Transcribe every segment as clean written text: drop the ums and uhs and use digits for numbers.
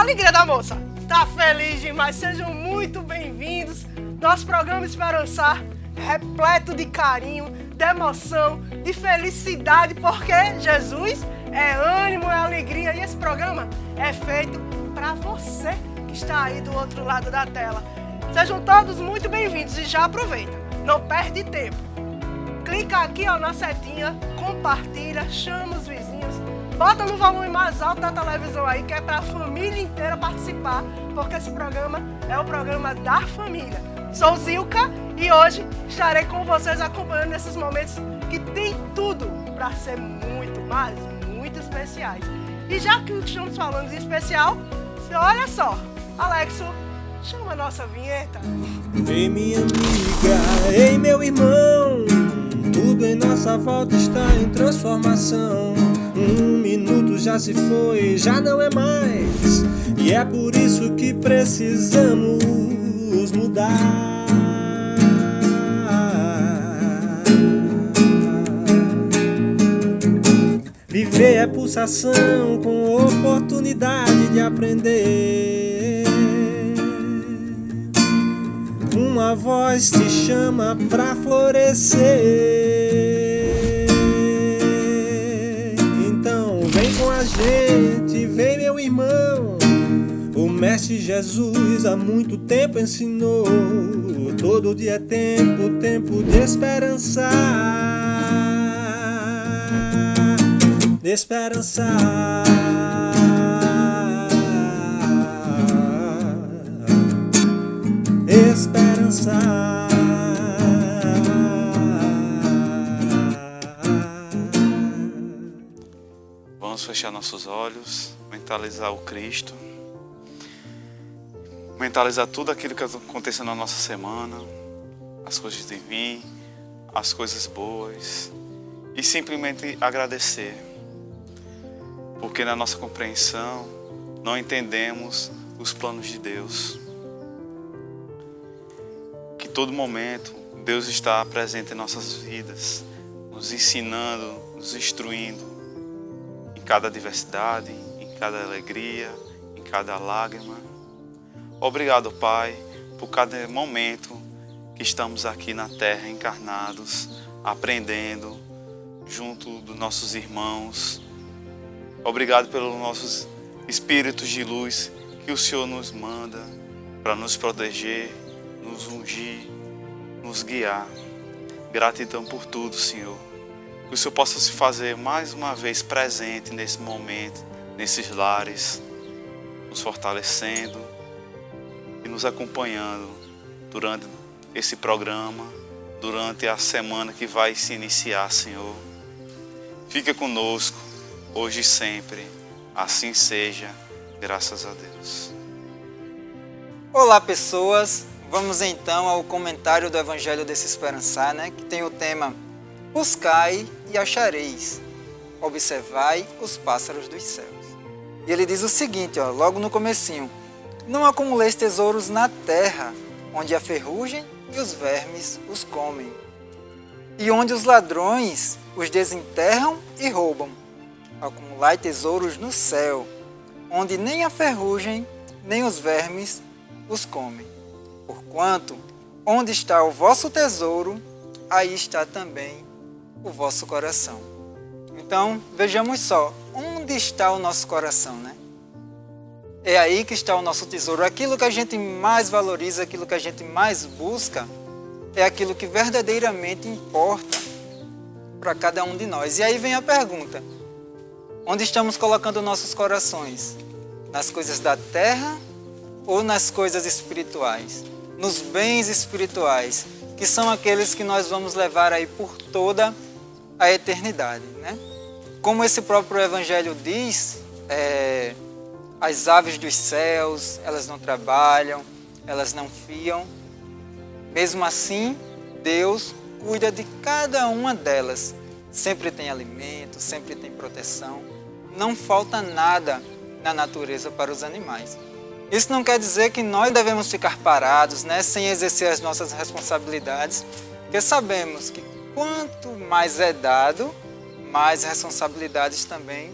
alegria da moça. Tá feliz demais, sejam muito bem-vindos. Nosso programa Esperançar, repleto de carinho, de emoção, de felicidade, porque Jesus é ânimo, é alegria. E esse programa é feito para você que está aí do outro lado da tela. Sejam todos muito bem-vindos e já aproveita, não perde tempo. Clica aqui ó, na setinha, compartilha, chama os vizinhos, bota no volume mais alto da televisão aí, que é para a família inteira participar, porque esse programa é o programa da família. Sou Zilka e hoje estarei com vocês acompanhando nesses momentos que tem tudo para ser muito, mas muito especiais. E já que estamos falando de especial, olha só, Alexo, chama a nossa vinheta. Ei minha amiga, ei meu irmão, tudo em nossa volta está em transformação. 1 minuto já se foi, já não é mais. E é por isso que precisamos mudar. Viver é pulsação com oportunidade de aprender. Uma voz te chama pra florescer. Então vem com a gente, vem meu irmão. O Mestre Jesus há muito tempo ensinou. Todo dia é tempo, tempo de esperançar. De esperançar. Esperançar. Vamos fechar nossos olhos, mentalizar o Cristo, mentalizar tudo aquilo que aconteceu na nossa semana, as coisas de mim, as coisas boas, e simplesmente agradecer, porque na nossa compreensão não entendemos os planos de Deus. Que todo momento Deus está presente em nossas vidas, nos ensinando, nos instruindo, em cada adversidade, em cada alegria, em cada lágrima. Obrigado, Pai, por cada momento que estamos aqui na terra encarnados, aprendendo junto dos nossos irmãos. Obrigado pelos nossos espíritos de luz que o Senhor nos manda para nos proteger, nos ungir, nos guiar. Gratidão por tudo, Senhor. Que o Senhor possa se fazer mais uma vez presente nesse momento, nesses lares, nos fortalecendo e nos acompanhando durante esse programa, durante a semana que vai se iniciar, Senhor. Fica conosco, hoje e sempre. Assim seja, graças a Deus. Olá, pessoas. Vamos então ao comentário do Evangelho desse Esperançar, que tem o tema Buscai e achareis, observai os pássaros dos céus. E ele diz o seguinte, logo no comecinho: não acumuleis tesouros na terra, onde a ferrugem e os vermes os comem, e onde os ladrões os desenterram e roubam. Acumulai tesouros no céu, onde nem a ferrugem nem os vermes os comem. Porquanto, onde está o vosso tesouro, aí está também o vosso coração. Então, vejamos só, onde está o nosso coração, É aí que está o nosso tesouro. Aquilo que a gente mais valoriza, aquilo que a gente mais busca, é aquilo que verdadeiramente importa para cada um de nós. E aí vem a pergunta: onde estamos colocando nossos corações? Nas coisas da terra ou nas coisas espirituais? Nos bens espirituais, que são aqueles que nós vamos levar aí por toda a eternidade, Como esse próprio Evangelho diz, as aves dos céus, elas não trabalham, elas não fiam. Mesmo assim, Deus cuida de cada uma delas. Sempre tem alimento, sempre tem proteção. Não falta nada na natureza para os animais. Isso não quer dizer que nós devemos ficar parados, sem exercer as nossas responsabilidades, porque sabemos que quanto mais é dado, mais responsabilidades também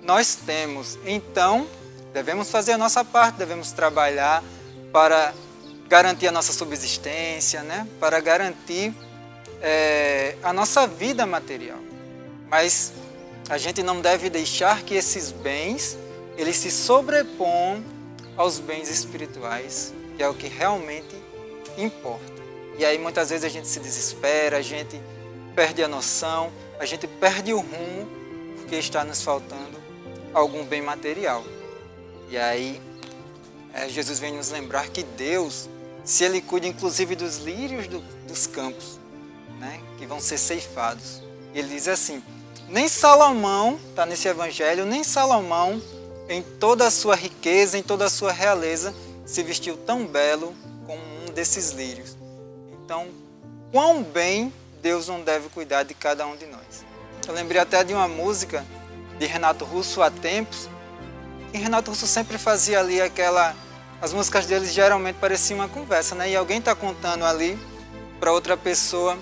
nós temos. Então, Devemos fazer a nossa parte, devemos trabalhar para garantir a nossa subsistência, né? Para garantir a nossa vida material. Mas a gente não deve deixar que esses bens eles se sobrepõem aos bens espirituais, que é o que realmente importa. E aí muitas vezes a gente se desespera, a gente perde a noção, a gente perde o rumo, porque está nos faltando algum bem material. E aí Jesus vem nos lembrar que Deus, se Ele cuida inclusive dos lírios dos campos, né, que vão ser ceifados. Ele diz assim, nem Salomão, está nesse evangelho, nem Salomão, em toda a sua riqueza, em toda a sua realeza, se vestiu tão belo como um desses lírios. Então, quão bem Deus não deve cuidar de cada um de nós. Eu lembrei até de uma música de Renato Russo há tempos, e Renato Russo sempre fazia ali as músicas dele geralmente pareciam uma conversa, né? E alguém está contando ali para outra pessoa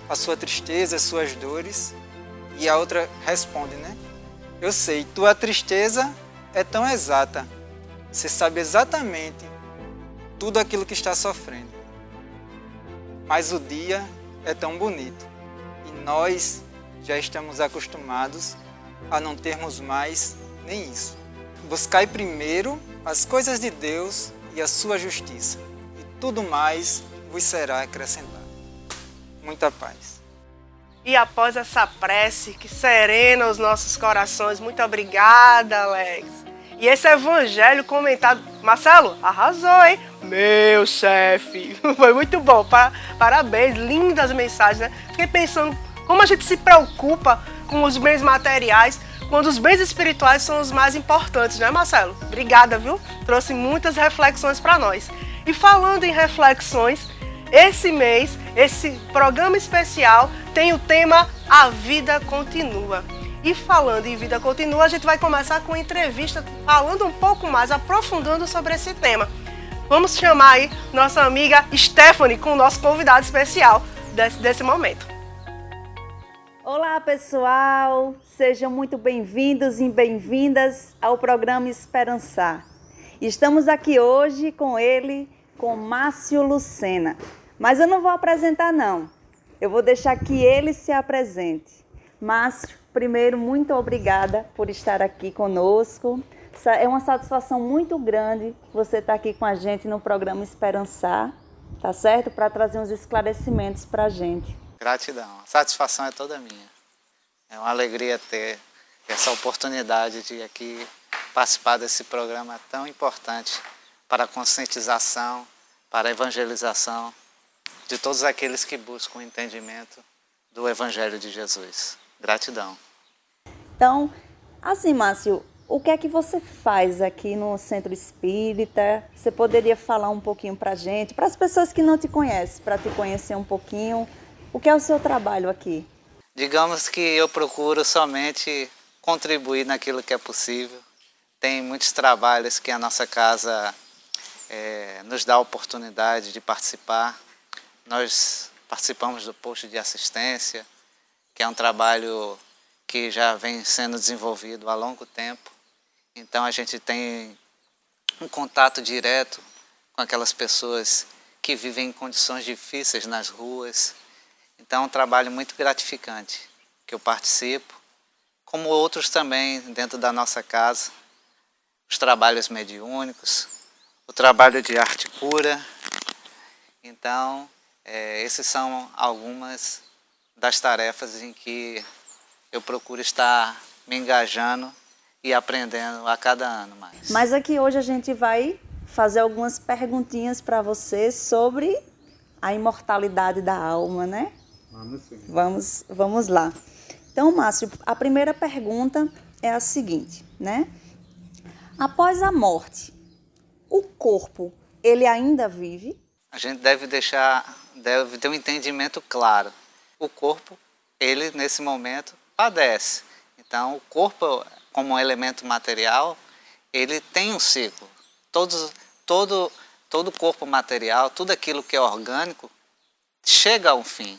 a sua tristeza, as suas dores, e a outra responde, né? Eu sei, tua tristeza é tão exata, você sabe exatamente tudo aquilo que está sofrendo, mas o dia é tão bonito e nós já estamos acostumados a não termos mais nem isso. Buscai primeiro as coisas de Deus e a sua justiça, e tudo mais vos será acrescentado. Muita paz. E após essa prece que serena os nossos corações, muito obrigada, Alex. E esse evangelho comentado, Marcelo, arrasou, hein? Meu chefe, foi muito bom, parabéns, lindas mensagens, né? Fiquei pensando como a gente se preocupa com os bens materiais, quando os bens espirituais são os mais importantes, né, Marcelo? Obrigada, viu? Trouxe muitas reflexões para nós. E falando em reflexões, esse mês, esse programa especial tem o tema A Vida Continua. E falando em Vida Continua, a gente vai começar com uma entrevista falando um pouco mais, aprofundando sobre esse tema. Vamos chamar aí nossa amiga Stephanie com o nosso convidado especial desse momento. Olá, pessoal! Sejam muito bem-vindos e bem-vindas ao programa Esperançar. Estamos aqui hoje com ele, com Márcio Lucena. Mas eu não vou apresentar, não. Eu vou deixar que ele se apresente. Márcio, primeiro, muito obrigada por estar aqui conosco. É uma satisfação muito grande você estar aqui com a gente no programa Esperançar, tá certo? Para trazer uns esclarecimentos para a gente. Gratidão. A satisfação é toda minha. É uma alegria ter essa oportunidade de aqui participar desse programa tão importante para a conscientização, para a evangelização de todos aqueles que buscam o entendimento do Evangelho de Jesus. Gratidão. Então, assim, Márcio, o que é que você faz aqui no Centro Espírita? Você poderia falar um pouquinho para a gente, para as pessoas que não te conhecem, para te conhecer um pouquinho, o que é o seu trabalho aqui? Digamos que eu procuro somente contribuir naquilo que é possível. Tem muitos trabalhos que a nossa casa nos dá a oportunidade de participar. Nós participamos do posto de assistência, que é um trabalho que já vem sendo desenvolvido há longo tempo. Então a gente tem um contato direto com aquelas pessoas que vivem em condições difíceis nas ruas. Então é um trabalho muito gratificante que eu participo, como outros também dentro da nossa casa. Os trabalhos mediúnicos, o trabalho de arte cura. Então, esses são algumas das tarefas em que eu procuro estar me engajando e aprendendo a cada ano mais. Mas aqui hoje a gente vai fazer algumas perguntinhas para você sobre a imortalidade da alma, né? Vamos lá. Então, Márcio, a primeira pergunta é a seguinte, né? Após a morte, o corpo, ele ainda vive? A gente deve ter um entendimento claro. O corpo, ele nesse momento padece. Então, o corpo, como um elemento material, ele tem um ciclo. Todo corpo material, tudo aquilo que é orgânico, chega ao fim.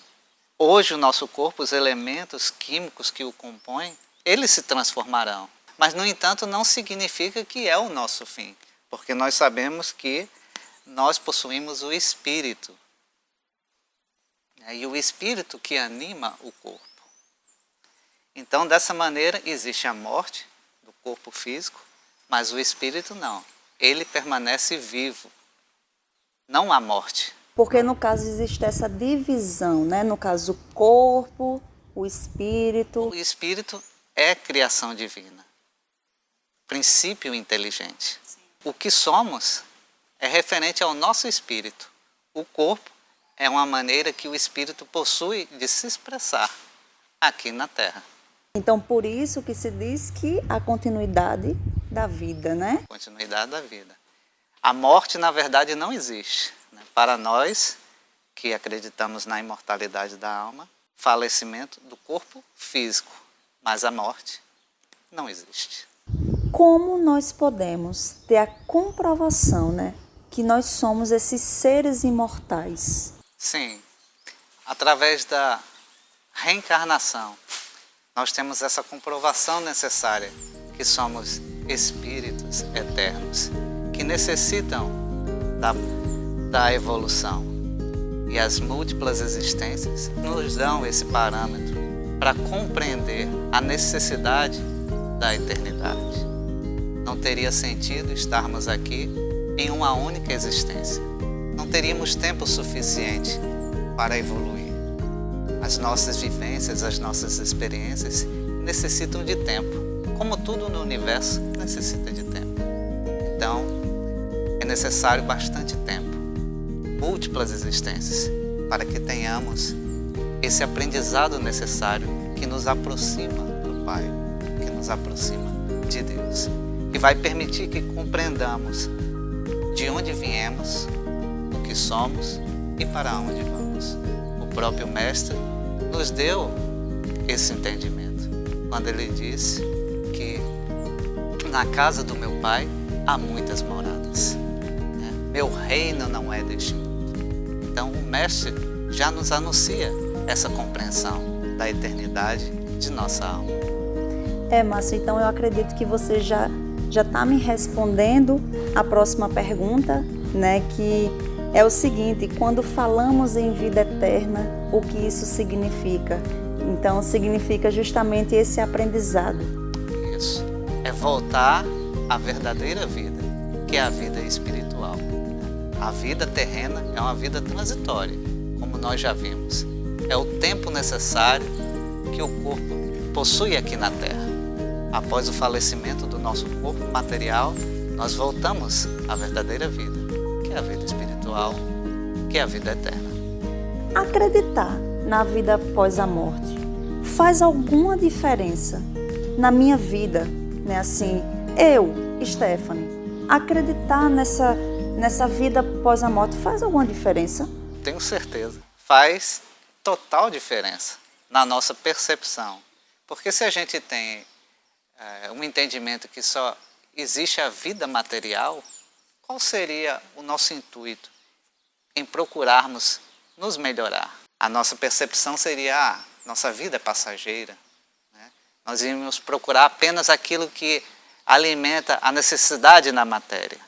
Hoje, o nosso corpo, os elementos químicos que o compõem, eles se transformarão. Mas, no entanto, não significa que é o nosso fim, porque nós sabemos que nós possuímos o Espírito. E o Espírito que anima o corpo. Então, dessa maneira, existe a morte do corpo físico, mas o Espírito não. Ele permanece vivo. Não há morte. Porque no caso existe essa divisão, né? No caso, o corpo, o espírito. O Espírito é criação divina. Princípio inteligente. O que somos é referente ao nosso espírito. O corpo é uma maneira que o espírito possui de se expressar aqui na Terra. Então, por isso que se diz que a continuidade da vida, né? Continuidade da vida. A morte, na verdade, não existe. Para nós, que acreditamos na imortalidade da alma, falecimento do corpo físico, mas a morte não existe. Como nós podemos ter a comprovação, né, que nós somos esses seres imortais? Sim, através da reencarnação, nós temos essa comprovação necessária que somos espíritos eternos, que necessitam da evolução. E as múltiplas existências nos dão esse parâmetro para compreender a necessidade da eternidade. Não teria sentido estarmos aqui em uma única existência. Não teríamos tempo suficiente para evoluir. As nossas vivências, as nossas experiências necessitam de tempo, como tudo no universo necessita de tempo. Então, é necessário bastante tempo, múltiplas existências, para que tenhamos esse aprendizado necessário que nos aproxima do Pai, que nos aproxima de Deus, e vai permitir que compreendamos de onde viemos, o que somos e para onde vamos. O próprio Mestre nos deu esse entendimento, quando ele disse que na casa do meu Pai há muitas moradas. Meu reino não é deste mundo. Então o Mestre já nos anuncia essa compreensão da eternidade de nossa alma. Márcio, então eu acredito que você já está me respondendo a próxima pergunta, né, que é o seguinte: quando falamos em vida eterna, o que isso significa? Então significa justamente esse aprendizado. Isso, é voltar à verdadeira vida, que é a vida espiritual. A vida terrena é uma vida transitória, como nós já vimos. É o tempo necessário que o corpo possui aqui na Terra. Após o falecimento do nosso corpo material, nós voltamos à verdadeira vida, que é a vida espiritual, que é a vida eterna. Acreditar na vida após a morte faz alguma diferença na minha vida, né? Assim, eu, Stephanie, acreditar nessa vida após a morte faz alguma diferença? Tenho certeza. Faz total diferença na nossa percepção. Porque se a gente tem um entendimento que só existe a vida material, qual seria o nosso intuito em procurarmos nos melhorar? A nossa percepção seria: nossa vida é passageira. Né? Nós íamos procurar apenas aquilo que alimenta a necessidade na matéria,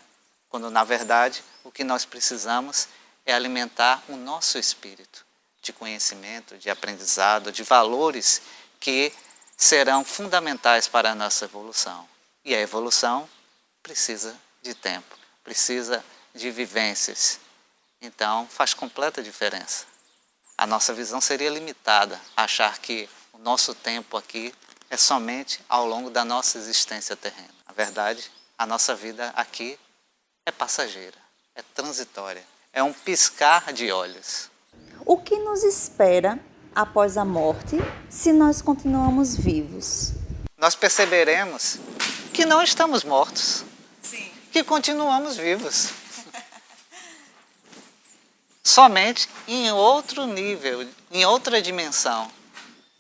quando na verdade o que nós precisamos é alimentar o nosso espírito de conhecimento, de aprendizado, de valores que serão fundamentais para a nossa evolução. E a evolução precisa de tempo, precisa de vivências. Então faz completa diferença. A nossa visão seria limitada a achar que o nosso tempo aqui é somente ao longo da nossa existência terrena. Na verdade, a nossa vida aqui é passageira, é transitória, é um piscar de olhos. O que nos espera após a morte se nós continuamos vivos? Nós perceberemos que não estamos mortos, Sim. que continuamos vivos. Somente em outro nível, em outra dimensão,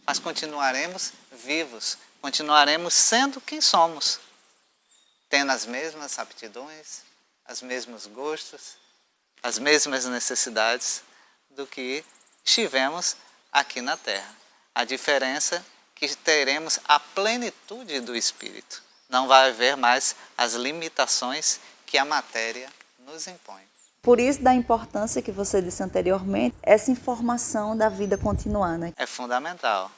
mas continuaremos vivos, continuaremos sendo quem somos, tendo as mesmas aptidões, os mesmos gostos, as mesmas necessidades do que estivemos aqui na Terra. A diferença é que teremos a plenitude do Espírito. não vai haver mais as limitações que a matéria nos impõe. Por isso da importância que você disse anteriormente, essa informação da vida continuar, né? É fundamental.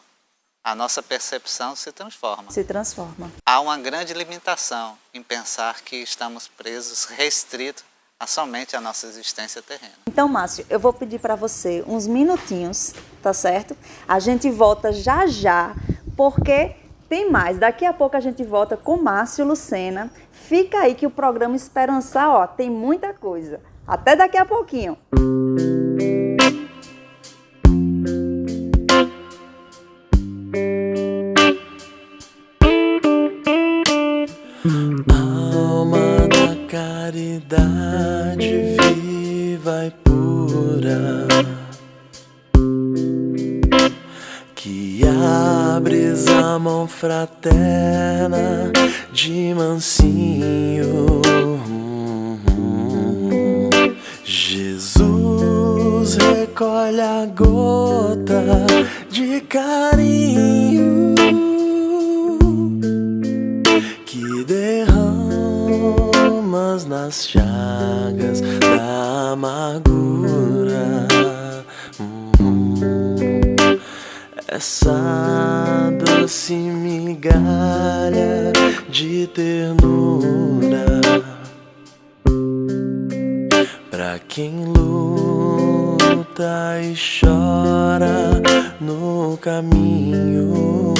A nossa percepção se transforma. Se transforma. Há uma grande limitação em pensar que estamos presos, restritos a somente a nossa existência terrena. Então, Márcio, eu vou pedir para você uns minutinhos, tá certo? A gente volta já já, porque tem mais. Daqui a pouco a gente volta com Márcio Lucena. Fica aí que o programa Esperançar, ó, tem muita coisa. Até daqui a pouquinho. Alma da caridade viva e pura, que abres a mão fraterna de mansinho. Jesus recolhe a gota de carinho que derramas nas chagas da amargura. Essa doce migalha de ternura pra quem luta e chora no caminho.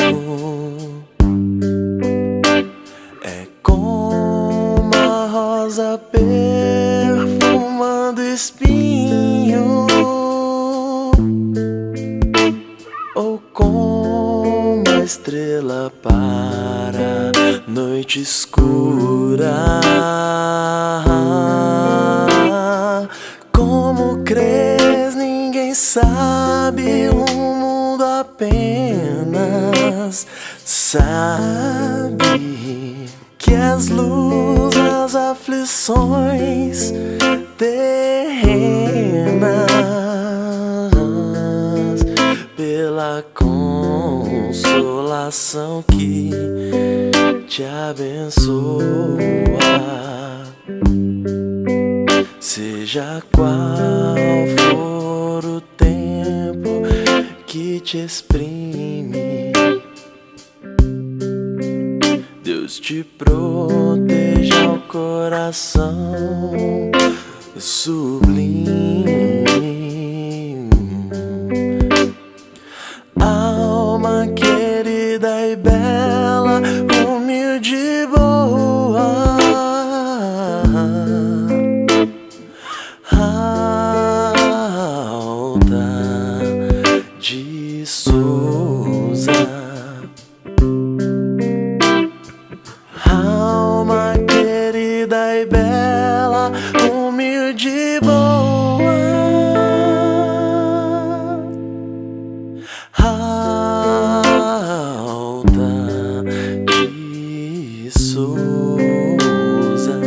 É como a rosa perfumando espinho, ou como a estrela para noite escura. Como crês, ninguém sabe, o mundo apenas sabe que és luz nas aflições terrenas, pela consolação que te abençoa. Seja qual for o tempo que te exprime, Deus te proteja o coração sublime. Alma querida e bela, humilde e boa, de Souza. Alma querida e bela, humilde e boa, alta de Souza.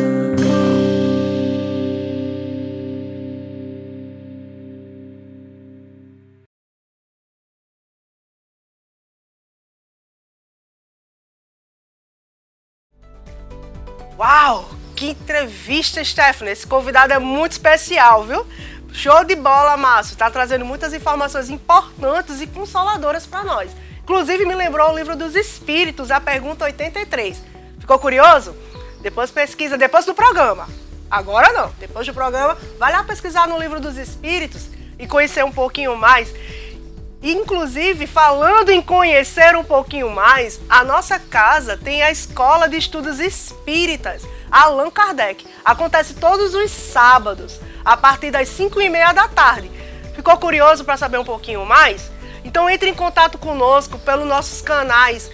Uau! Que entrevista, Stephanie! Esse convidado é muito especial, viu? Show de bola, Márcio! Tá trazendo muitas informações importantes e consoladoras para nós. Inclusive, me lembrou o livro dos Espíritos, a pergunta 83. Ficou curioso? Depois pesquisa, depois do programa. Agora não, depois do programa, vai lá pesquisar no livro dos Espíritos e conhecer um pouquinho mais. Inclusive, falando em conhecer um pouquinho mais, a nossa casa tem a Escola de Estudos Espíritas, Allan Kardec. Acontece todos os sábados, a partir das 5h30 da tarde. Ficou curioso para saber um pouquinho mais? Então entre em contato conosco pelos nossos canais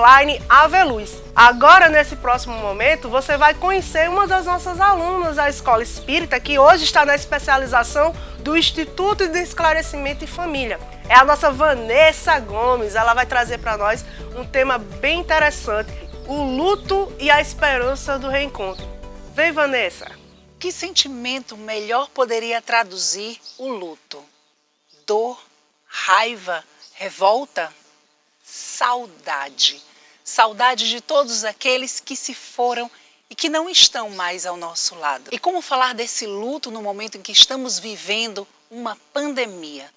@ge_aveluz. Agora, nesse próximo momento, você vai conhecer uma das nossas alunas da Escola Espírita, que hoje está na especialização do Instituto de Esclarecimento e Família. É a nossa Vanessa Gomes. Ela vai trazer para nós um tema bem interessante, o luto e a esperança do reencontro. Vem, Vanessa. Que sentimento melhor poderia traduzir o luto? Dor, raiva, revolta? Saudade. saudade de todos aqueles que se foram e que não estão mais ao nosso lado. E como falar desse luto no momento em que estamos vivendo uma pandemia,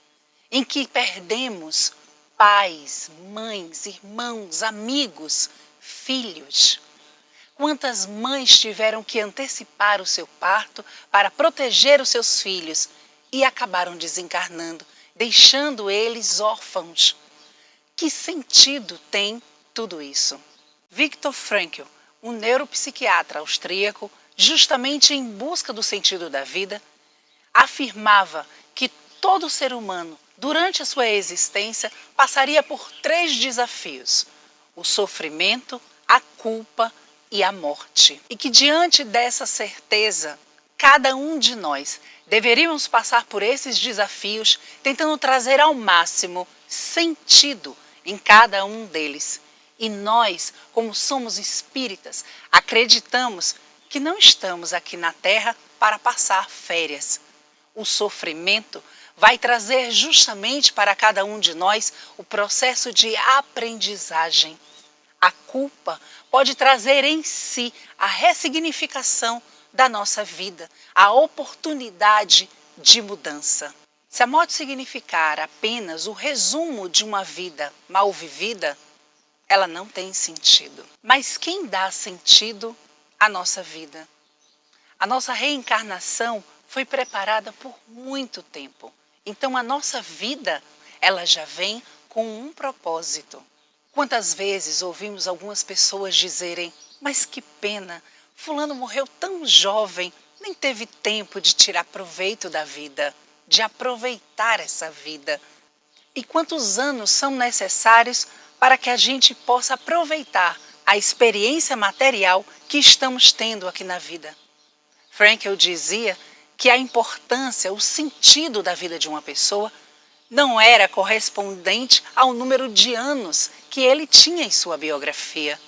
em que perdemos pais, mães, irmãos, amigos, filhos? Quantas mães tiveram que antecipar o seu parto para proteger os seus filhos e acabaram desencarnando, deixando eles órfãos? Que sentido tem tudo isso? Viktor Frankl, um neuropsiquiatra austríaco, justamente em busca do sentido da vida, afirmava que todo ser humano, durante a sua existência, passaria por 3 desafios: o sofrimento, a culpa e a morte. E que diante dessa certeza, cada um de nós deveríamos passar por esses desafios, tentando trazer ao máximo sentido em cada um deles. E nós, como somos espíritas, acreditamos que não estamos aqui na Terra para passar férias. O sofrimento vai trazer justamente para cada um de nós o processo de aprendizagem. A culpa pode trazer em si a ressignificação da nossa vida, a oportunidade de mudança. Se a morte significar apenas o resumo de uma vida mal vivida, ela não tem sentido. Mas quem dá sentido à nossa vida? A nossa reencarnação foi preparada por muito tempo. Então a nossa vida, ela já vem com um propósito. Quantas vezes ouvimos algumas pessoas dizerem: mas que pena, fulano morreu tão jovem, nem teve tempo de tirar proveito da vida, de aproveitar essa vida. E quantos anos são necessários para que a gente possa aproveitar a experiência material que estamos tendo aqui na vida? Frankl dizia que a importância, o sentido da vida de uma pessoa não era correspondente ao número de anos que ele tinha em sua biografia.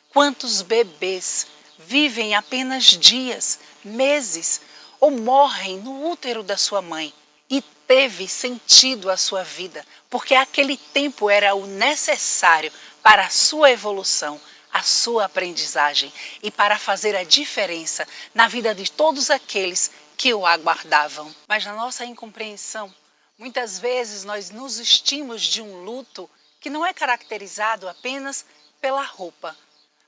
Quantos bebês vivem apenas dias, meses ou morrem no útero da sua mãe? E teve sentido a sua vida, porque aquele tempo era o necessário para a sua evolução, a sua aprendizagem e para fazer a diferença na vida de todos aqueles que o aguardavam. Mas na nossa incompreensão, muitas vezes nós nos vestimos de um luto que não é caracterizado apenas pela roupa,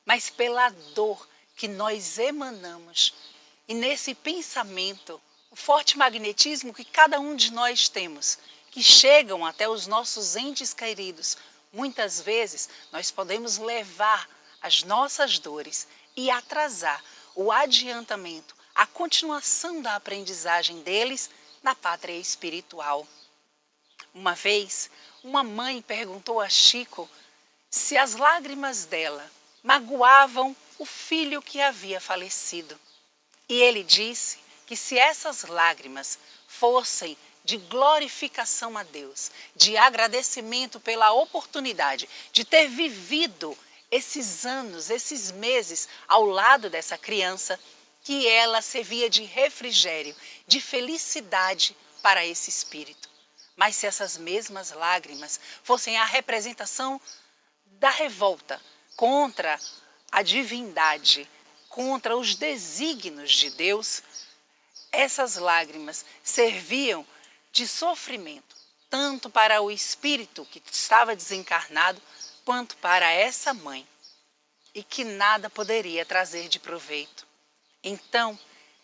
mas pela dor que nós emanamos. E nesse pensamento, o forte magnetismo que cada um de nós temos, que chegam até os nossos entes queridos, muitas vezes nós podemos levar as nossas dores e atrasar o adiantamento, a continuação da aprendizagem deles na pátria espiritual. Uma vez, uma mãe perguntou a Chico se as lágrimas dela magoavam o filho que havia falecido. E ele disse que se essas lágrimas fossem de glorificação a Deus, de agradecimento pela oportunidade de ter vivido esses anos, esses meses ao lado dessa criança, que ela servia de refrigério, de felicidade para esse espírito. Mas se essas mesmas lágrimas fossem a representação da revolta contra a divindade, contra os desígnios de Deus, essas lágrimas serviam de sofrimento, tanto para o espírito que estava desencarnado, quanto para essa mãe, e que nada poderia trazer de proveito. Então,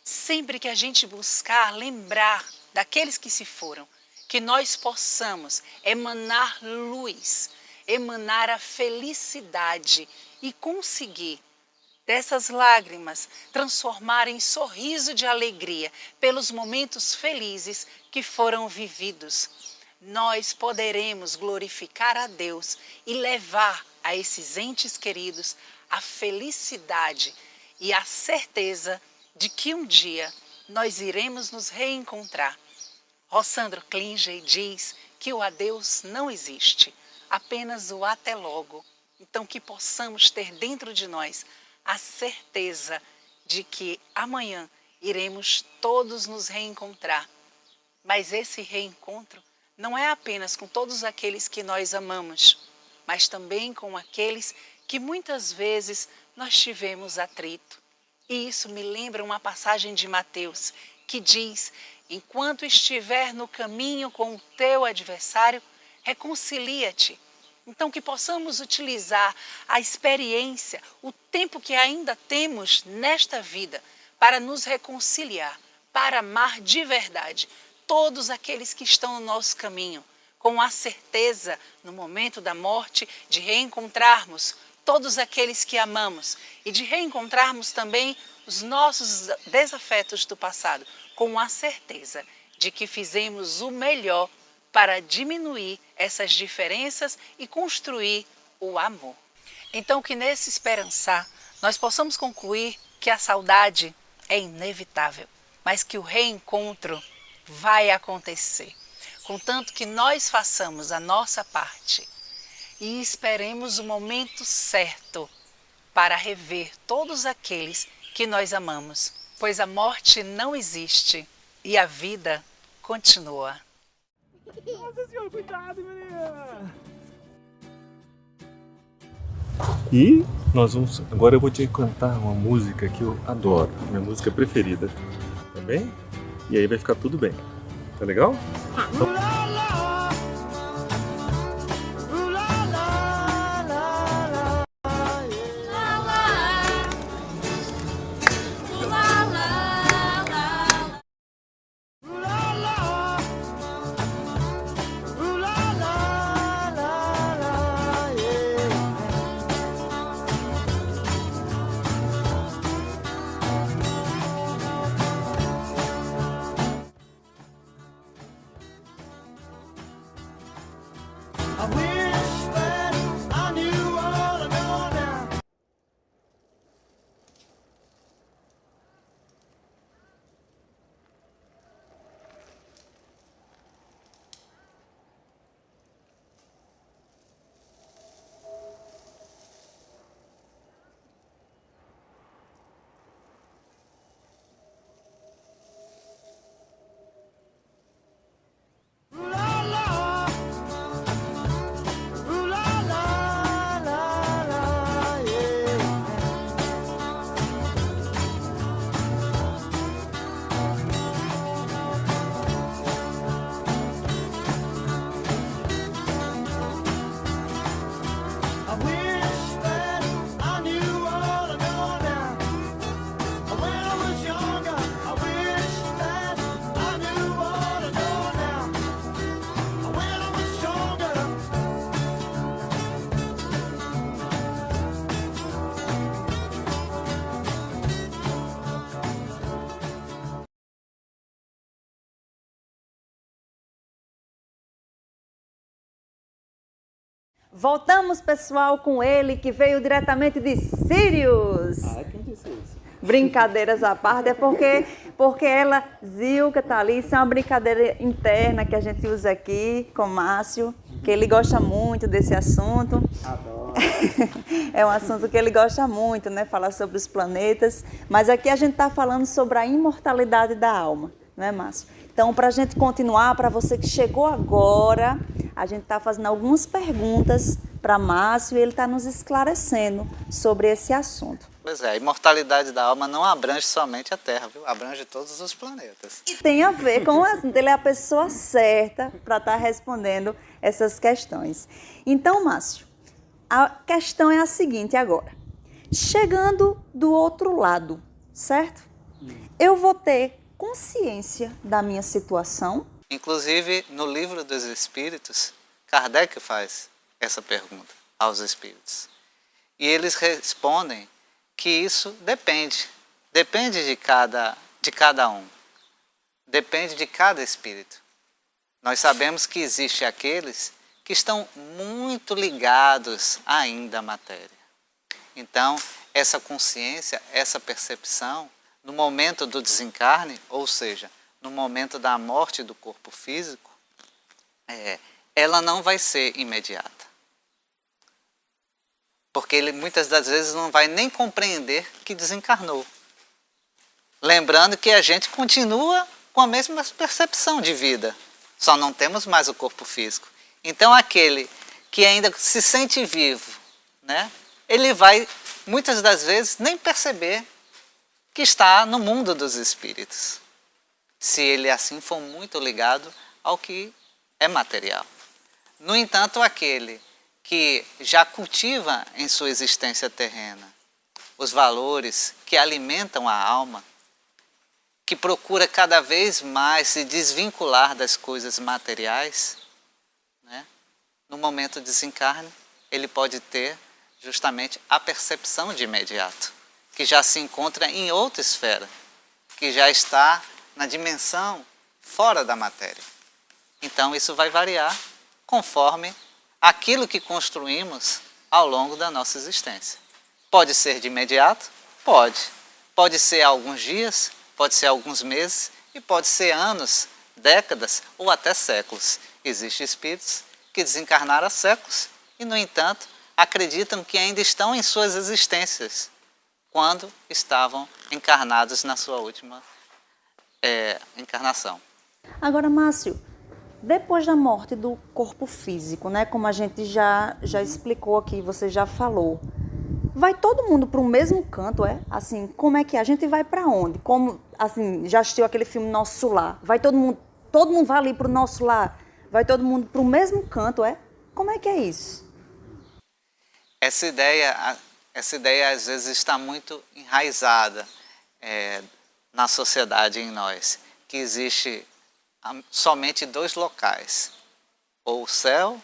sempre que a gente buscar lembrar daqueles que se foram, que nós possamos emanar luz, emanar a felicidade e conseguir dessas lágrimas transformar em sorriso de alegria pelos momentos felizes que foram vividos. Nós poderemos glorificar a Deus e levar a esses entes queridos a felicidade e a certeza de que um dia nós iremos nos reencontrar. Rossandro Klinger diz que o adeus não existe, apenas o até logo. Então que possamos ter dentro de nós a certeza de que amanhã iremos todos nos reencontrar. Mas esse reencontro não é apenas com todos aqueles que nós amamos, mas também com aqueles que muitas vezes nós tivemos atrito. E isso me lembra uma passagem de Mateus, que diz: enquanto estiver no caminho com o teu adversário, reconcilia-te. Então, que possamos utilizar a experiência, o tempo que ainda temos nesta vida, para nos reconciliar, para amar de verdade todos aqueles que estão no nosso caminho, com a certeza, no momento da morte, de reencontrarmos todos aqueles que amamos e de reencontrarmos também os nossos desafetos do passado, com a certeza de que fizemos o melhor para diminuir essas diferenças e construir o amor. Então, que nesse esperançar nós possamos concluir que a saudade é inevitável, mas que o reencontro vai acontecer, contanto que nós façamos a nossa parte e esperemos o momento certo para rever todos aqueles que nós amamos, pois a morte não existe e a vida continua. Nossa senhora, cuidado, menina! E agora eu vou te cantar uma música que eu adoro, minha música preferida, tá bem? E aí vai ficar tudo bem, tá legal? Voltamos, pessoal, com ele que veio diretamente de Sirius. Quem disse isso? Brincadeiras à parte, é porque ela, Zilka, tá ali, isso é uma brincadeira interna que a gente usa aqui com o Márcio, que ele gosta muito desse assunto. Adoro. É um assunto que ele gosta muito, né? Falar sobre os planetas. Mas aqui a gente está falando sobre a imortalidade da alma, não é, Márcio? Então, para a gente continuar, para você que chegou agora, a gente está fazendo algumas perguntas para Márcio e ele está nos esclarecendo sobre esse assunto. Pois é, a imortalidade da alma não abrange somente a Terra, viu? Abrange todos os planetas. E tem a ver com ele é a pessoa certa para estar respondendo essas questões. Então, Márcio, a questão é a seguinte agora. Chegando do outro lado, certo? Eu vou ter consciência da minha situação? Inclusive, no Livro dos Espíritos, Kardec faz essa pergunta aos espíritos. E eles respondem que isso depende de cada um, depende de cada espírito. Nós sabemos que existem aqueles que estão muito ligados ainda à matéria. Então, essa consciência, essa percepção, no momento do desencarne, ou seja, no momento da morte do corpo físico, ela não vai ser imediata. Porque ele muitas das vezes não vai nem compreender que desencarnou. Lembrando que a gente continua com a mesma percepção de vida, só não temos mais o corpo físico. Então aquele que ainda se sente vivo, né? ele vai, muitas das vezes, nem perceber que está no mundo dos espíritos, se ele assim for muito ligado ao que é material. No entanto, aquele que já cultiva em sua existência terrena os valores que alimentam a alma, que procura cada vez mais se desvincular das coisas materiais, né? No momento de desencarne, ele pode ter justamente a percepção de imediato, que já se encontra em outra esfera, que já está na dimensão fora da matéria. Então isso vai variar conforme aquilo que construímos ao longo da nossa existência. Pode ser de imediato? Pode. Pode ser alguns dias, pode ser alguns meses e pode ser anos, décadas ou até séculos. Existem espíritos que desencarnaram há séculos e, no entanto, acreditam que ainda estão em suas existências quando estavam encarnados na sua última encarnação. Agora, Márcio, depois da morte do corpo físico, né, como a gente já explicou aqui, você já falou, vai todo mundo para o mesmo canto, é? Assim, como é que é? A gente vai para onde? Como, assim, já assistiu aquele filme Nosso Lar? Vai todo mundo vai ali para o nosso lar? Vai todo mundo para o mesmo canto, é? Como é que é isso? Essa ideia às vezes está muito enraizada na sociedade, em nós, que existe somente dois locais, ou o céu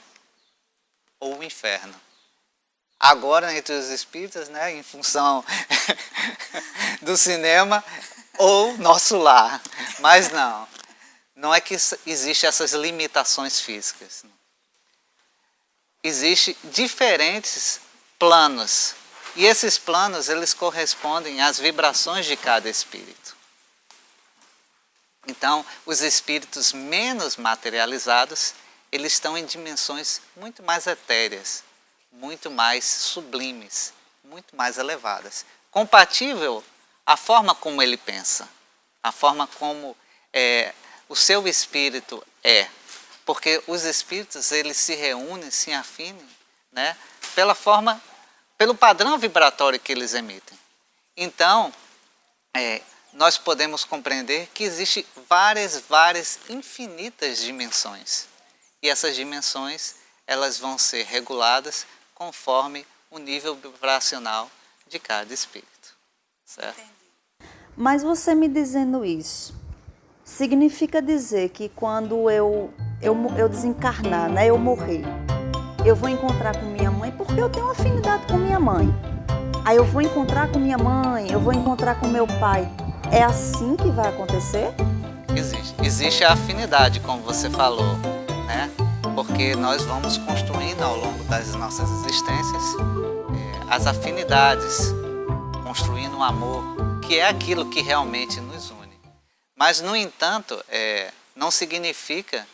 ou o inferno. Agora, entre os espíritas, né, em função do cinema, ou nosso lar. Mas não é que existem essas limitações físicas. Existem diferentes planos, e esses planos eles correspondem às vibrações de cada espírito. Então, os espíritos menos materializados, eles estão em dimensões muito mais etéreas, muito mais sublimes, muito mais elevadas. Compatível à forma como ele pensa, à forma como o seu espírito é. Porque os espíritos, eles se reúnem, se afinem, né, pelo padrão vibratório que eles emitem. Então, nós podemos compreender que existem várias, infinitas dimensões. E essas dimensões, elas vão ser reguladas conforme o nível vibracional de cada espírito. Certo? Mas você me dizendo isso, significa dizer que quando eu desencarnar, né, eu morrer, eu vou encontrar com minha mãe, porque eu tenho uma afinidade com minha mãe. Aí eu vou encontrar com minha mãe, eu vou encontrar com meu pai. É assim que vai acontecer? Existe a afinidade, como você falou, né? Porque nós vamos construindo ao longo das nossas existências as afinidades, construindo um amor, que é aquilo que realmente nos une. Mas, no entanto, não significa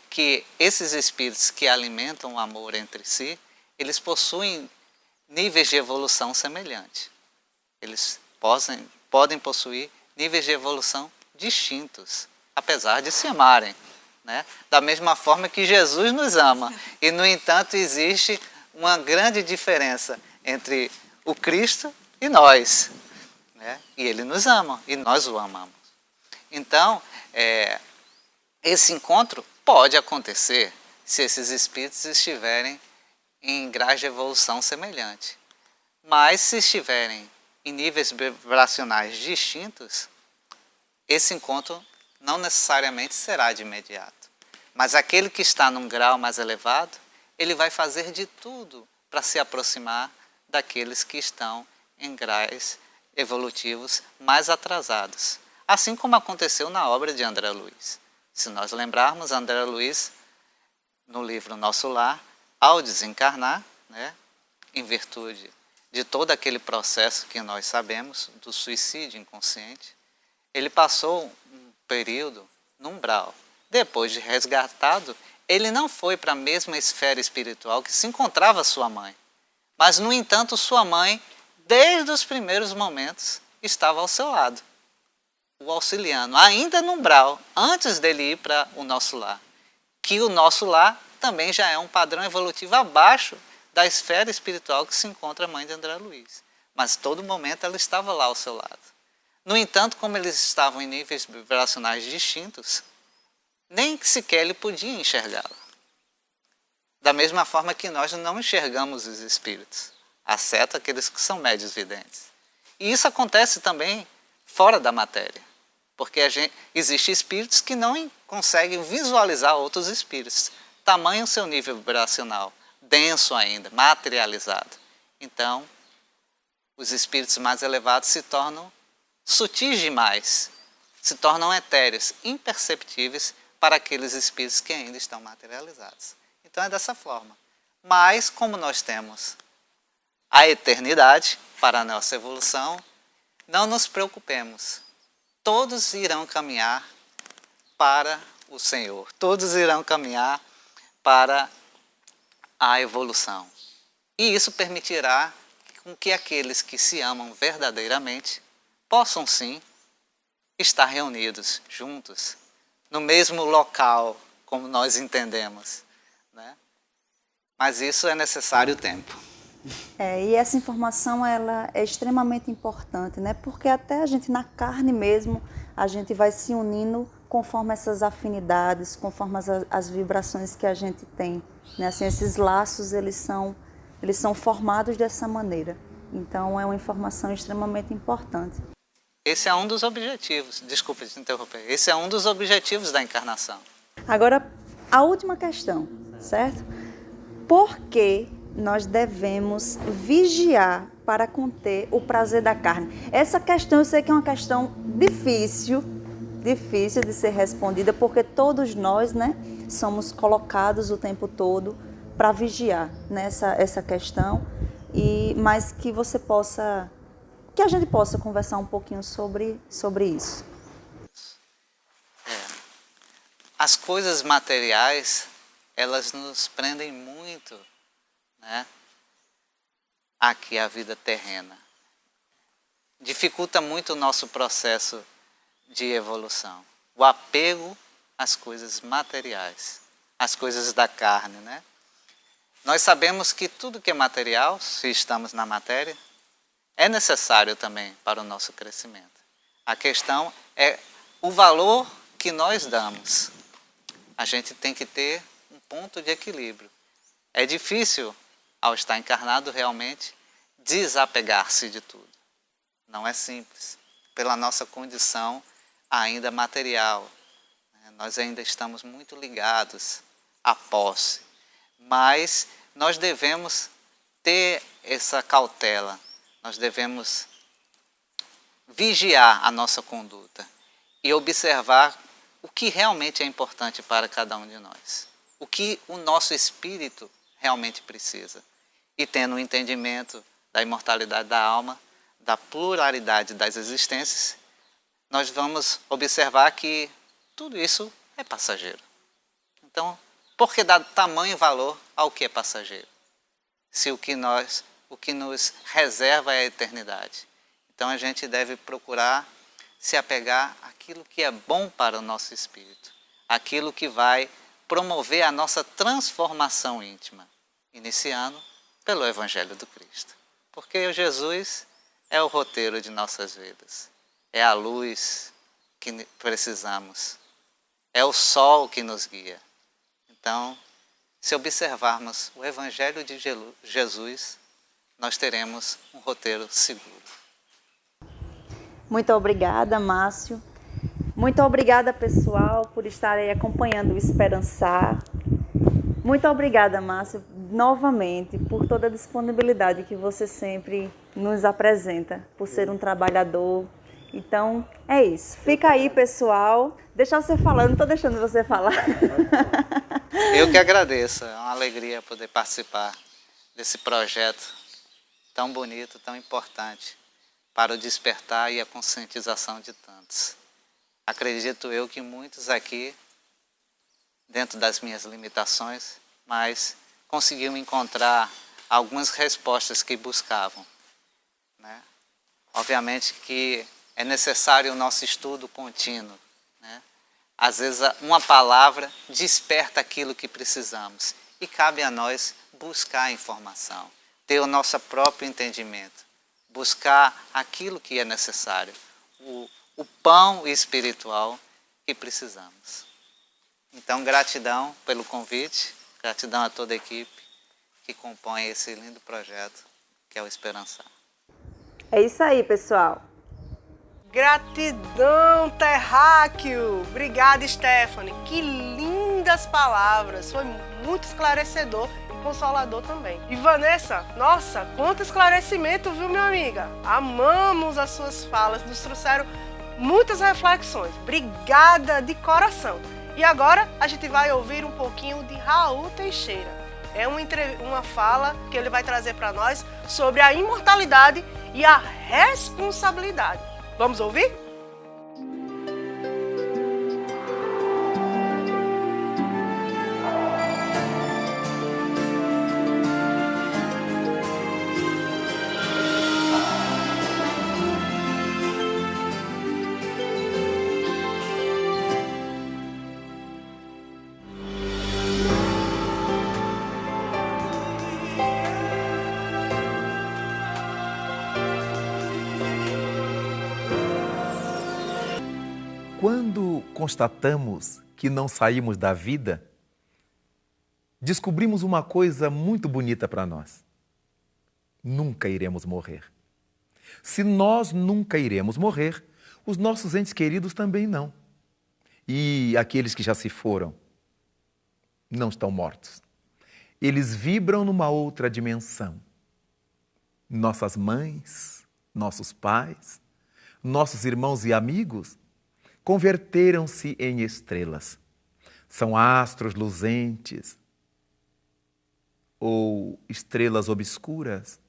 que esses espíritos que alimentam o amor entre si, eles possuem níveis de evolução semelhantes. Eles podem possuir níveis de evolução distintos, apesar de se amarem, né? Da mesma forma que Jesus nos ama. E, no entanto, existe uma grande diferença entre o Cristo e nós, né? E Ele nos ama, e nós o amamos. Então, esse encontro pode acontecer se esses espíritos estiverem em graus de evolução semelhante. Mas, se estiverem em níveis vibracionais distintos, esse encontro não necessariamente será de imediato. Mas aquele que está num grau mais elevado, ele vai fazer de tudo para se aproximar daqueles que estão em graus evolutivos mais atrasados. Assim como aconteceu na obra de André Luiz. Se nós lembrarmos, André Luiz, no livro Nosso Lar, ao desencarnar, né, em virtude de todo aquele processo que nós sabemos, do suicídio inconsciente, ele passou um período no umbral. Depois de resgatado, ele não foi para a mesma esfera espiritual que se encontrava sua mãe. Mas, no entanto, sua mãe, desde os primeiros momentos, estava ao seu lado, o auxiliando, ainda no umbral, antes dele ir para o Nosso Lar. Que o Nosso Lar também já é um padrão evolutivo abaixo da esfera espiritual que se encontra a mãe de André Luiz. Mas todo momento ela estava lá ao seu lado. No entanto, como eles estavam em níveis vibracionais distintos, nem sequer ele podia enxergá-la. Da mesma forma que nós não enxergamos os espíritos, exceto aqueles que são médios videntes. E isso acontece também fora da matéria, porque existem espíritos que não conseguem visualizar outros espíritos, tamanho o seu nível vibracional, denso ainda, materializado. Então, os espíritos mais elevados se tornam sutis demais, se tornam etéreos, imperceptíveis para aqueles espíritos que ainda estão materializados. Então é dessa forma. Mas, como nós temos a eternidade para a nossa evolução, não nos preocupemos. Todos irão caminhar para o Senhor. Todos irão caminhar para a evolução. E isso permitirá com que aqueles que se amam verdadeiramente possam sim estar reunidos juntos no mesmo local, como nós entendemos, né? Mas isso é necessário tempo. E essa informação ela é extremamente importante, né? Porque até a gente na carne mesmo, a gente vai se unindo conforme essas afinidades, conforme as vibrações que a gente tem, né? Assim, esses laços, eles são formados dessa maneira. Então, é uma informação extremamente importante. Esse é um dos objetivos, desculpa te interromper, esse é um dos objetivos da encarnação. Agora, a última questão, certo? Por que nós devemos vigiar para conter o prazer da carne? Essa questão, eu sei que é uma questão difícil de ser respondida, porque todos nós, né, somos colocados o tempo todo para vigiar nessa essa questão, mas que a gente possa conversar um pouquinho sobre isso. As coisas materiais, elas nos prendem muito, né, aqui a vida terrena. Dificulta muito o nosso processo de evolução. O apego às coisas materiais, às coisas da carne, né? Nós sabemos que tudo que é material, se estamos na matéria, é necessário também para o nosso crescimento. A questão é o valor que nós damos. A gente tem que ter um ponto de equilíbrio. É difícil, ao estar encarnado realmente, desapegar-se de tudo. Não é simples, pela nossa condição ainda material. Nós ainda estamos muito ligados à posse. Mas nós devemos ter essa cautela, nós devemos vigiar a nossa conduta e observar o que realmente é importante para cada um de nós, o que o nosso espírito realmente precisa. E tendo um entendimento da imortalidade da alma, da pluralidade das existências, nós vamos observar que tudo isso é passageiro. Então, por que dar tamanho valor ao que é passageiro? Se o que nos reserva é a eternidade. Então a gente deve procurar se apegar àquilo que é bom para o nosso espírito, aquilo que vai promover a nossa transformação íntima, iniciando pelo Evangelho do Cristo. Porque Jesus é o roteiro de nossas vidas, é a luz que precisamos, é o sol que nos guia. Então, se observarmos o Evangelho de Jesus, nós teremos um roteiro seguro. Muito obrigada, Márcio. Muito obrigada, pessoal, por estarem acompanhando o Esperançar. Muito obrigada, Márcio, novamente, por toda a disponibilidade que você sempre nos apresenta, por ser um trabalhador. Então, é isso. Fica aí, pessoal. Deixa você falar, eu não estou deixando você falar. Eu que agradeço, é uma alegria poder participar desse projeto tão bonito, tão importante para o despertar e a conscientização de tantos. Acredito eu que muitos aqui, dentro das minhas limitações, mas conseguiram encontrar algumas respostas que buscavam, né? Obviamente que é necessário o nosso estudo contínuo, né? Às vezes uma palavra desperta aquilo que precisamos e cabe a nós buscar informação, ter o nosso próprio entendimento, buscar aquilo que é necessário, o pão espiritual que precisamos. Então, gratidão pelo convite, gratidão a toda a equipe que compõe esse lindo projeto que é o Esperançar. É isso aí, pessoal. Gratidão, Terráqueo! Obrigada, Stephanie. Que lindas palavras. Foi muito esclarecedor e consolador também. E Vanessa, nossa, quanto esclarecimento, viu, minha amiga? Amamos as suas falas, nos trouxeram muitas reflexões. Obrigada de coração. E agora a gente vai ouvir um pouquinho de Raul Teixeira. É uma fala que ele vai trazer para nós sobre a imortalidade e a responsabilidade. Vamos ouvir? Quando constatamos que não saímos da vida, descobrimos uma coisa muito bonita para nós. Nunca iremos morrer. Se nós nunca iremos morrer, os nossos entes queridos também não. E aqueles que já se foram não estão mortos. Eles vibram numa outra dimensão. Nossas mães, nossos pais, nossos irmãos e amigos converteram-se em estrelas. São astros luzentes ou estrelas obscuras,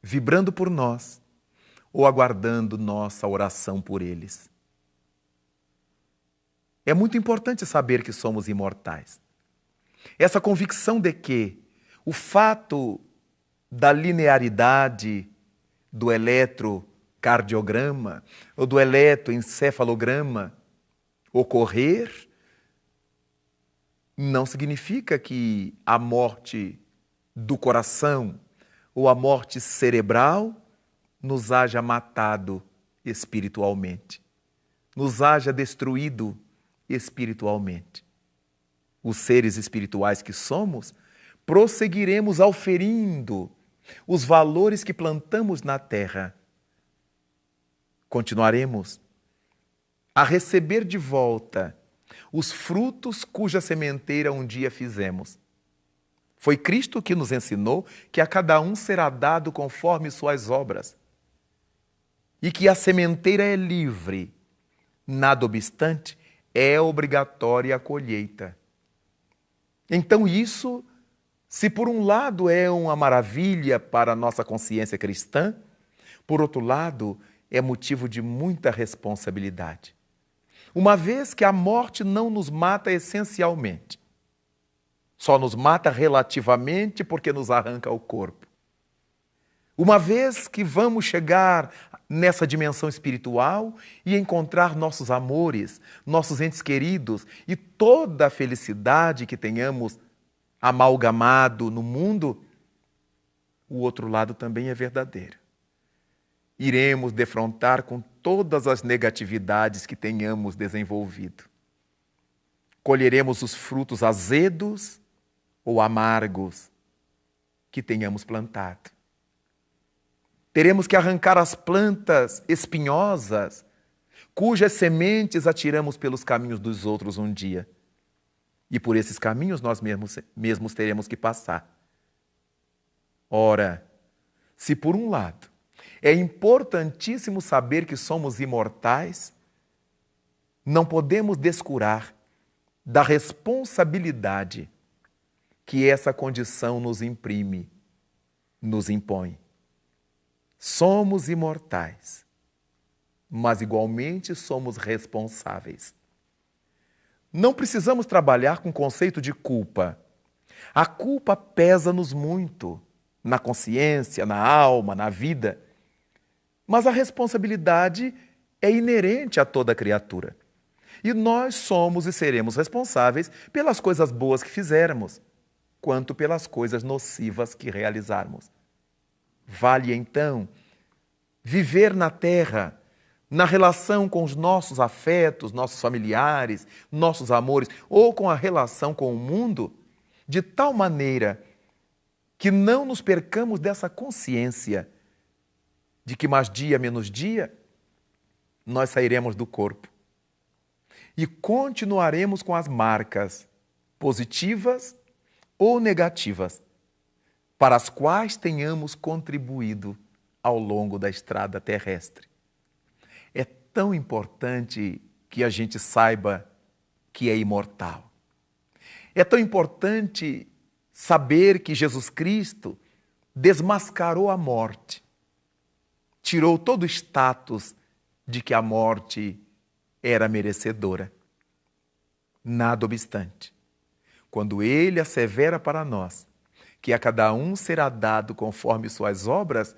vibrando por nós ou aguardando nossa oração por eles. É muito importante saber que somos imortais. Essa convicção de que o fato da linearidade do eletrocardiograma ou do eletroencefalograma ocorrer não significa que a morte do coração ou a morte cerebral nos haja matado espiritualmente, nos haja destruído espiritualmente. Os seres espirituais que somos, prosseguiremos auferindo os valores que plantamos na terra. Continuaremos a receber de volta os frutos cuja sementeira um dia fizemos. Foi Cristo que nos ensinou que a cada um será dado conforme suas obras e que a sementeira é livre. Nada obstante, é obrigatória a colheita. Então isso, se por um lado é uma maravilha para a nossa consciência cristã, por outro lado é motivo de muita responsabilidade. Uma vez que a morte não nos mata essencialmente, só nos mata relativamente porque nos arranca o corpo. Uma vez que vamos chegar nessa dimensão espiritual e encontrar nossos amores, nossos entes queridos e toda a felicidade que tenhamos amalgamado no mundo, o outro lado também é verdadeiro. Iremos defrontar com todas as negatividades que tenhamos desenvolvido. Colheremos os frutos azedos ou amargos que tenhamos plantado. Teremos que arrancar as plantas espinhosas, cujas sementes atiramos pelos caminhos dos outros um dia. E por esses caminhos nós mesmos teremos que passar. Ora, se por um lado é importantíssimo saber que somos imortais, não podemos descurar da responsabilidade que essa condição nos imprime, nos impõe. Somos imortais, mas igualmente somos responsáveis. Não precisamos trabalhar com o conceito de culpa. A culpa pesa-nos muito, na consciência, na alma, na vida. Mas a responsabilidade é inerente a toda criatura. E nós somos e seremos responsáveis pelas coisas boas que fizermos. quanto pelas coisas nocivas que realizarmos. Vale, então, viver na terra, na relação com os nossos afetos, nossos familiares, nossos amores, ou com a relação com o mundo, de tal maneira que não nos percamos dessa consciência de que mais dia menos dia nós sairemos do corpo e continuaremos com as marcas positivas ou negativas para as quais tenhamos contribuído ao longo da estrada terrestre. É tão importante que a gente saiba que é imortal. É tão importante saber que Jesus Cristo desmascarou a morte, tirou todo o status de que a morte era merecedora. Nada obstante, quando Ele assevera para nós que a cada um será dado conforme suas obras,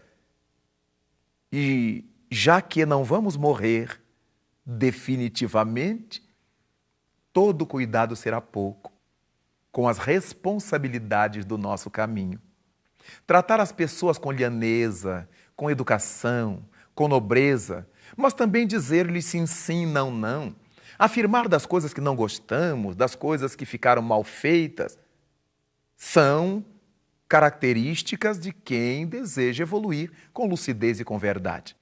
e já que não vamos morrer definitivamente, todo cuidado será pouco com as responsabilidades do nosso caminho. Tratar as pessoas com lhaneza, com educação, com nobreza, mas também dizer-lhes sim, sim, não, não. Afirmar das coisas que não gostamos, das coisas que ficaram mal feitas, são características de quem deseja evoluir com lucidez e com verdade.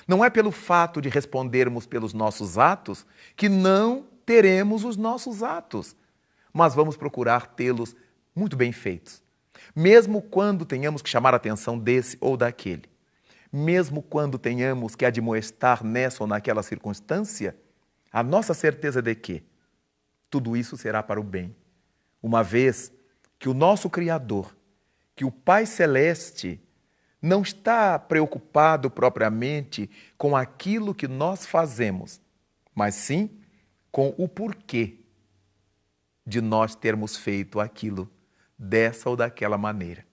Não é pelo fato de respondermos pelos nossos atos que não teremos os nossos atos, mas vamos procurar tê-los muito bem feitos. Mesmo quando tenhamos que chamar a atenção desse ou daquele, mesmo quando tenhamos que admoestar nessa ou naquela circunstância, a nossa certeza de que tudo isso será para o bem, uma vez que o nosso Criador, que o Pai Celeste, não está preocupado propriamente com aquilo que nós fazemos, mas sim com o porquê de nós termos feito aquilo dessa ou daquela maneira.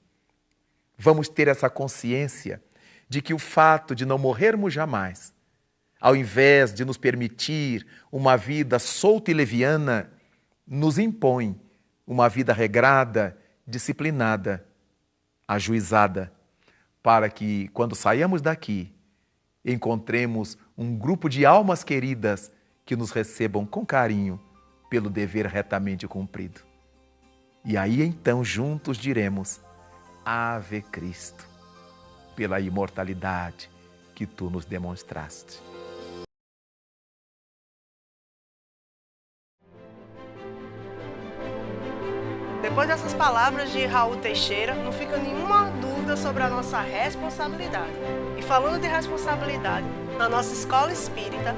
Vamos ter essa consciência de que o fato de não morrermos jamais, ao invés de nos permitir uma vida solta e leviana, nos impõe uma vida regrada, disciplinada, ajuizada, para que, quando saiamos daqui, encontremos um grupo de almas queridas que nos recebam com carinho pelo dever retamente cumprido. E aí, então, juntos diremos: Ave Cristo, pela imortalidade que tu nos demonstraste. Depois dessas palavras de Raul Teixeira, não fica nenhuma dúvida sobre a nossa responsabilidade. E falando de responsabilidade, na nossa escola espírita,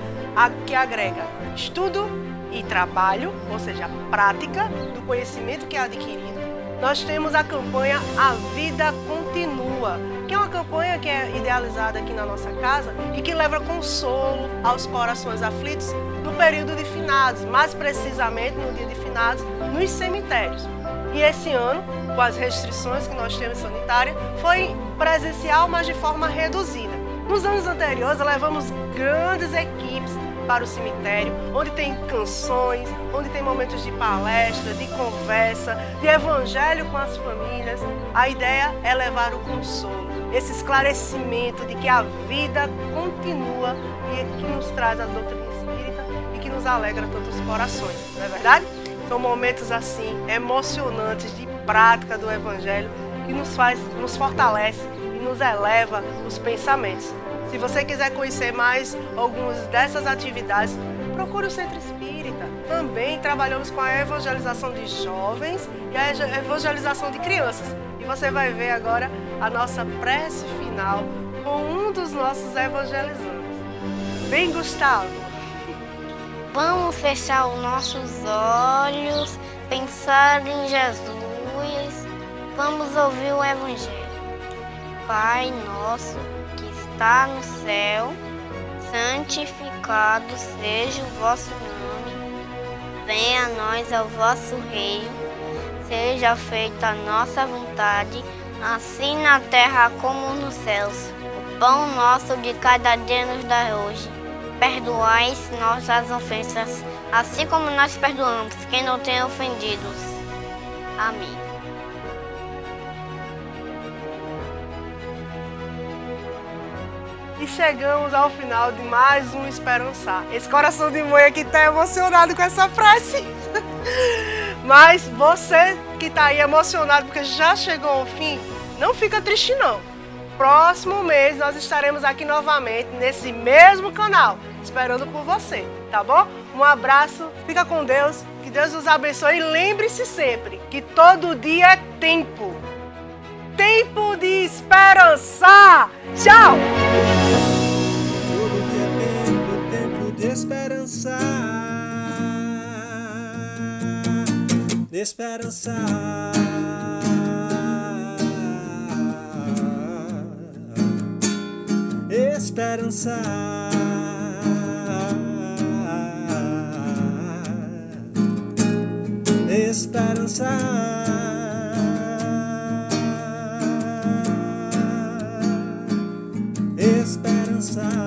que agrega estudo e trabalho, ou seja, a prática do conhecimento que é adquirido, nós temos a campanha A Vida Continua, que é uma campanha que é idealizada aqui na nossa casa e que leva consolo aos corações aflitos no período de finados, mais precisamente no dia de finados, nos cemitérios. E esse ano, com as restrições que nós temos sanitárias, foi presencial, mas de forma reduzida. Nos anos anteriores, levamos grandes equipes para o cemitério, onde tem canções, onde tem momentos de palestra, de conversa, de evangelho com as famílias. A ideia é levar o consolo, esse esclarecimento de que a vida continua e que nos traz a doutrina espírita e que nos alegra todos os corações, não é verdade? São momentos assim, emocionantes de prática do Evangelho que nos fortalece e nos eleva os pensamentos. Se você quiser conhecer mais algumas dessas atividades, procure o Centro Espírita. Também trabalhamos com a evangelização de jovens e a evangelização de crianças. E você vai ver agora a nossa prece final com um dos nossos evangelizantes. Vem, Gustavo! Vamos fechar os nossos olhos, pensar em Jesus, vamos ouvir o Evangelho. Pai nosso que está no céu, santificado seja o vosso nome. Venha a nós o vosso reino, seja feita a nossa vontade, assim na terra como nos céus. O pão nosso de cada dia nos dá hoje. Perdoai nossas ofensas, assim como nós perdoamos quem não tem ofendido. Amém. E chegamos ao final de mais um Esperançar. Esse coração de mãe aqui tá emocionado com essa prece. Mas você que tá aí emocionado porque já chegou ao fim, não fica triste não. Próximo mês nós estaremos aqui novamente nesse mesmo canal, esperando por você, tá bom? Um abraço, fica com Deus, que Deus nos abençoe e lembre-se sempre que todo dia é tempo. Tempo de esperançar. Tchau! Todo dia é tempo de esperançar. De esperançar. Esperançar. Esperançar. Esperançar.